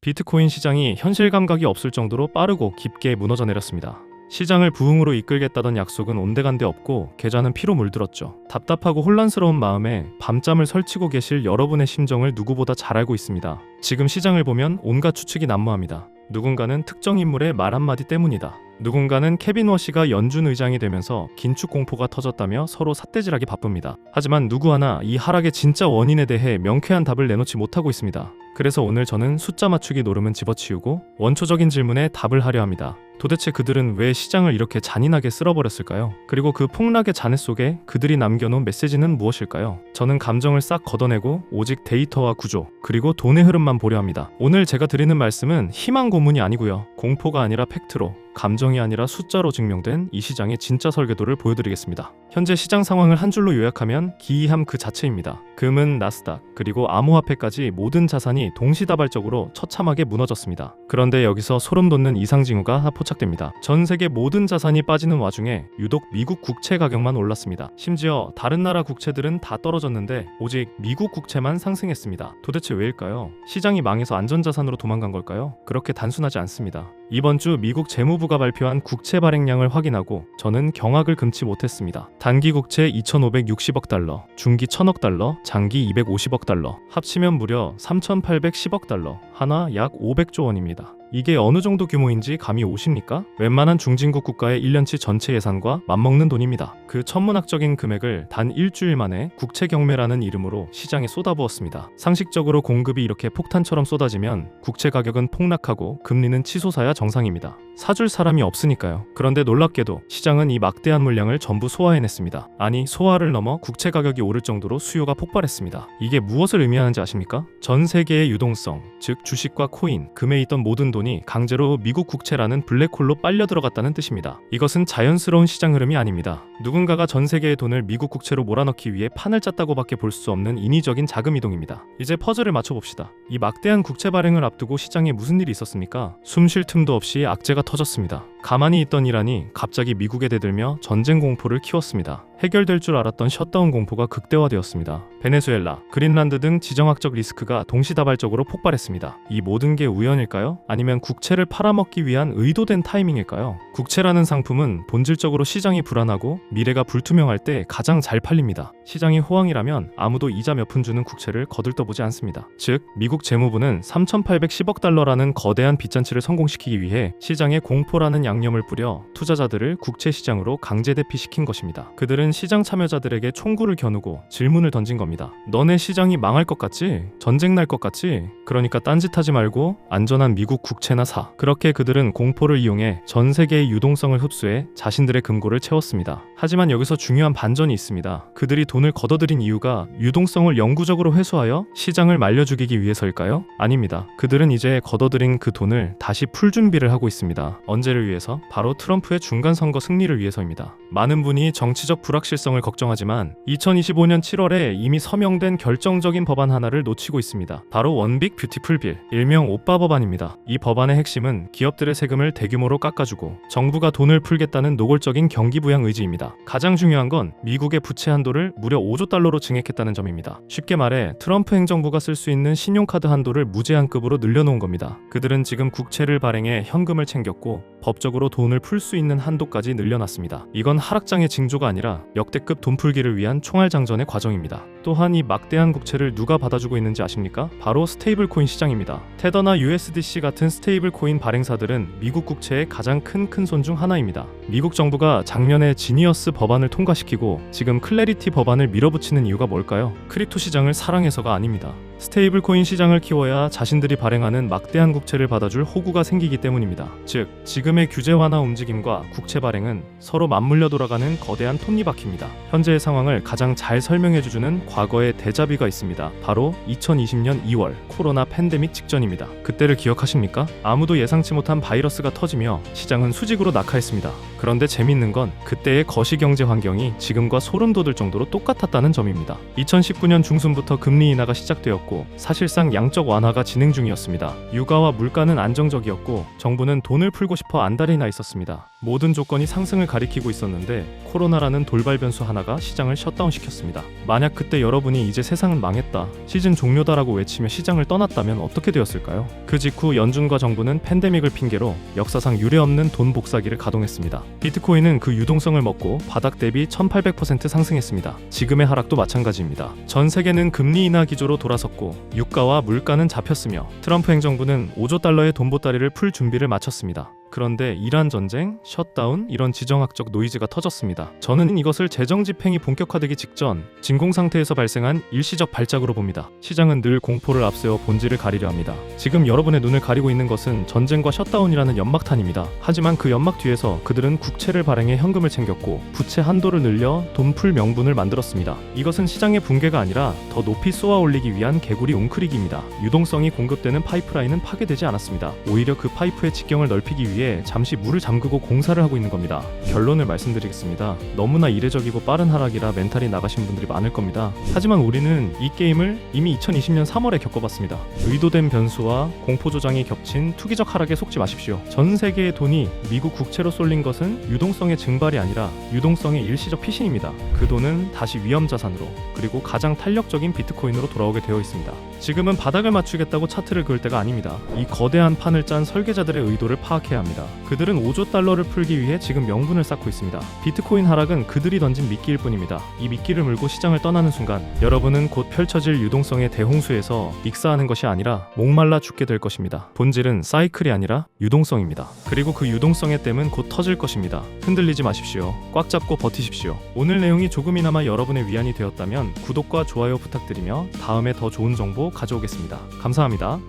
비트코인 시장이 현실 감각이 없을 정도로 빠르고 깊게 무너져 내렸습니다. 시장을 부흥으로 이끌겠다던 약속은 온데간데 없고 계좌는 피로 물들었죠. 답답하고 혼란스러운 마음에 밤잠을 설치고 계실 여러분의 심정을 누구보다 잘 알고 있습니다. 지금 시장을 보면 온갖 추측이 난무합니다. 누군가는 특정 인물의 말 한마디 때문이다. 누군가는 케빈 워시가 연준 의장이 되면서 긴축 공포가 터졌다며 서로 삿대질하기 바쁩니다. 하지만 누구 하나 이 하락의 진짜 원인에 대해 명쾌한 답을 내놓지 못하고 있습니다. 그래서 오늘 저는 숫자 맞추기 노름은 집어치우고 원초적인 질문에 답을 하려 합니다. 도대체 그들은 왜 시장을 이렇게 잔인하게 쓸어버렸을까요? 그리고 그 폭락의 잔해 속에 그들이 남겨놓은 메시지는 무엇일까요? 저는 감정을 싹 걷어내고 오직 데이터와 구조, 그리고 돈의 흐름만 보려 합니다. 오늘 제가 드리는 말씀은 희망 고문이 아니고요. 공포가 아니라 팩트로, 감정이 아니라 숫자로 증명된 이 시장의 진짜 설계도를 보여드리겠습니다. 현재 시장 상황을 한 줄로 요약하면 기이함 그 자체입니다. 금은 나스닥, 그리고 암호화폐까지 모든 자산이 동시다발적으로 처참하게 무너졌습니다. 그런데 여기서 소름 돋는 이상 징후가 포착됩니다. 전 세계 모든 자산이 빠지는 와중에 유독 미국 국채 가격만 올랐습니다. 심지어 다른 나라 국채들은 다 떨어졌는데 오직 미국 국채만 상승했습니다. 도대체 왜일까요? 시장이 망해서 안전자산으로 도망간 걸까요? 그렇게 단순하지 않습니다. 이번 주 미국 재무부가 발표한 국채 발행량을 확인하고 저는 경악을 금치 못했습니다. 단기 국채 2,560억 달러, 중기 1,000억 달러, 장기 250억 달러, 합치면 무려 3,810억 달러, 하나 약 500조 원입니다. 이게 어느 정도 규모인지 감이 오십니까? 웬만한 중진국 국가의 1년치 전체 예산과 맞먹는 돈입니다. 그 천문학적인 금액을 단 일주일 만에 국채 경매라는 이름으로 시장에 쏟아부었습니다. 상식적으로 공급이 이렇게 폭탄처럼 쏟아지면 국채 가격은 폭락하고 금리는 치솟아야 정상입니다. 사줄 사람이 없으니까요. 그런데 놀랍게도 시장은 이 막대한 물량을 전부 소화해냈습니다. 아니, 소화를 넘어 국채 가격이 오를 정도로 수요가 폭발했습니다. 이게 무엇을 의미하는지 아십니까? 전 세계의 유동성, 즉 주식과 코인, 금에 있던 모든 돈이 강제로 미국 국채라는 블랙홀로 빨려 들어갔다는 뜻입니다. 이것은 자연스러운 시장 흐름이 아닙니다. 누군가가 전 세계의 돈을 미국 국채로 몰아넣기 위해 판을 짰다고밖에 볼 수 없는 인위적인 자금 이동입니다. 이제 퍼즐을 맞춰봅시다. 이 막대한 국채 발행을 앞두고 시장에 무슨 일이 있었습니까? 숨 쉴 틈도 없이 악재가 터졌습니다. 가만히 있던 이란이 갑자기 미국에 대들며 전쟁 공포를 키웠습니다. 해결될 줄 알았던 셧다운 공포가 극대화되었습니다. 베네수엘라, 그린란드 등 지정학적 리스크가 동시다발적으로 폭발했습니다. 이 모든 게 우연일까요? 아니면 국채를 팔아먹기 위한 의도된 타이밍일까요? 국채라는 상품은 본질적으로 시장이 불안하고 미래가 불투명할 때 가장 잘 팔립니다. 시장이 호황이라면 아무도 이자 몇 푼 주는 국채를 거들떠보지 않습니다. 즉, 미국 재무부는 3,810억 달러라는 거대한 빚잔치를 성공시키기 위해 시장에 공포라는 양념을 뿌려 투자자들을 국채 시장으로 강제 대피시킨 것입니다. 그들은 시장 참여자들에게 총구를 겨누고 질문을 던진 겁니다. 너네 시장이 망할 것 같지? 전쟁 날 것 같지? 그러니까 딴짓하지 말고 안전한 미국 국채나 사. 그렇게 그들은 공포를 이용해 전 세계의 유동성을 흡수해 자신들의 금고를 채웠습니다. 하지만 여기서 중요한 반전이 있습니다. 그들이 돈을 걷어들인 이유가 유동성을 영구적으로 회수하여 시장을 말려 죽이기 위해서일까요? 아닙니다. 그들은 이제 걷어들인 그 돈을 다시 풀 준비를 하고 있습니다. 언제를 위해서? 바로 트럼프의 중간선거 승리를 위해서입니다. 많은 분이 정치적 불확실성을 걱정하지만 2025년 7월에 이미 서명된 결정적인 법안 하나를 놓치고 있습니다. 바로 원빅 뷰티풀 빌, 일명 오빠 법안입니다. 이 법안의 핵심은 기업들의 세금을 대규모로 깎아주고 정부가 돈을 풀겠다는 노골적인 경기부양 의지입니다. 가장 중요한 건 미국의 부채 한도를 무려 5조 달러로 증액했다는 점입니다. 쉽게 말해 트럼프 행정부가 쓸 수 있는 신용카드 한도를 무제한급으로 늘려놓은 겁니다. 그들은 지금 국채를 발행해 현금을 챙겼고 법적으로 돈을 풀 수 있는 한도까지 늘려놨습니다. 이건 하락장의 징조가 아니라 역대급 돈풀기를 위한 총알장전의 과정입니다. 또한 이 막대한 국채를 누가 받아주고 있는지 아십니까? 바로 스테이블 코인 시장입니다. 테더나 USDC 같은 스테이블 코인 발행사들은 미국 국채의 가장 큰 손 중 하나입니다. 미국 정부가 작년에 지니어스 법안을 통과시키고 지금 클래리티 법안을 밀어붙이는 이유가 뭘까요? 크립토 시장을 사랑해서가 아닙니다. 스테이블 코인 시장을 키워야 자신들이 발행하는 막대한 국채를 받아줄 호구가 생기기 때문입니다. 즉, 지금의 규제 완화 움직임과 국채 발행은 서로 맞물려 돌아가는 거대한 톱니바퀴입니다. 현재의 상황을 가장 잘 설명해주는 과거의 대자비가 있습니다. 바로 2020년 2월 코로나 팬데믹 직전입니다. 그때를 기억하십니까? 아무도 예상치 못한 바이러스가 터지며 시장은 수직으로 낙하했습니다. 그런데 재밌는 건 그때의 거시경제 환경이 지금과 소름 돋을 정도로 똑같았다는 점입니다. 2019년 중순부터 금리 인하가 시작되었고 사실상 양적 완화가 진행 중이었습니다. 유가와 물가는 안정적이었고 정부는 돈을 풀고 싶어 안달이 나 있었습니다. 모든 조건이 상승을 가리키고 있었는데 코로나라는 돌발 변수 하나가 시장을 셧다운시켰습니다. 만약 그때 여러분이 이제 세상은 망했다, 시즌 종료다라고 외치며 시장을 떠났다면 어떻게 되었을까요? 그 직후 연준과 정부는 팬데믹을 핑계로 역사상 유례없는 돈 복사기를 가동했습니다. 비트코인은 그 유동성을 먹고 바닥 대비 1800% 상승했습니다. 지금의 하락도 마찬가지입니다. 전 세계는 금리 인하 기조로 돌아섰고 유가와 물가는 잡혔으며 트럼프 행정부는 5조 달러의 돈 보따리를 풀 준비를 마쳤습니다. 그런데 이란 전쟁, 셧다운, 이런 지정학적 노이즈가 터졌습니다. 저는 이것을 재정 집행이 본격화되기 직전 진공 상태에서 발생한 일시적 발작으로 봅니다. 시장은 늘 공포를 앞세워 본질을 가리려 합니다. 지금 여러분의 눈을 가리고 있는 것은 전쟁과 셧다운이라는 연막탄입니다. 하지만 그 연막 뒤에서 그들은 국채를 발행해 현금을 챙겼고 부채 한도를 늘려 돈 풀 명분을 만들었습니다. 이것은 시장의 붕괴가 아니라 더 높이 쏘아 올리기 위한 개구리 웅크리기입니다. 유동성이 공급되는 파이프라인은 파괴되지 않았습니다. 오히려 그 파이프의 직경을 넓히기 위해 잠시 물을 잠그고 공사를 하고 있는 겁니다. 결론을 말씀드리겠습니다. 너무나 이례적이고 빠른 하락이라 멘탈이 나가신 분들이 많을 겁니다. 하지만 우리는 이 게임을 이미 2020년 3월에 겪어봤습니다. 의도된 변수와 공포조장이 겹친 투기적 하락에 속지 마십시오. 전 세계의 돈이 미국 국채로 쏠린 것은 유동성의 증발이 아니라 유동성의 일시적 피신입니다. 그 돈은 다시 위험자산으로, 그리고 가장 탄력적인 비트코인으로 돌아오게 되어 있습니다. 지금은 바닥을 맞추겠다고 차트를 그을 때가 아닙니다. 이 거대한 판을 짠 설계자들의 의도를 파악해야 합니다. 그들은 5조 달러를 풀기 위해 지금 명분을 쌓고 있습니다. 비트코인 하락은 그들이 던진 미끼일 뿐입니다. 이 미끼를 물고 시장을 떠나는 순간 여러분은 곧 펼쳐질 유동성의 대홍수에서 익사하는 것이 아니라 목말라 죽게 될 것입니다. 본질은 사이클이 아니라 유동성입니다. 그리고 그 유동성의 댐은 곧 터질 것입니다. 흔들리지 마십시오. 꽉 잡고 버티십시오. 오늘 내용이 조금이나마 여러분의 위안이 되었다면 구독과 좋아요 부탁드리며 다음에 더 좋은 정보 가져오겠습니다. 감사합니다.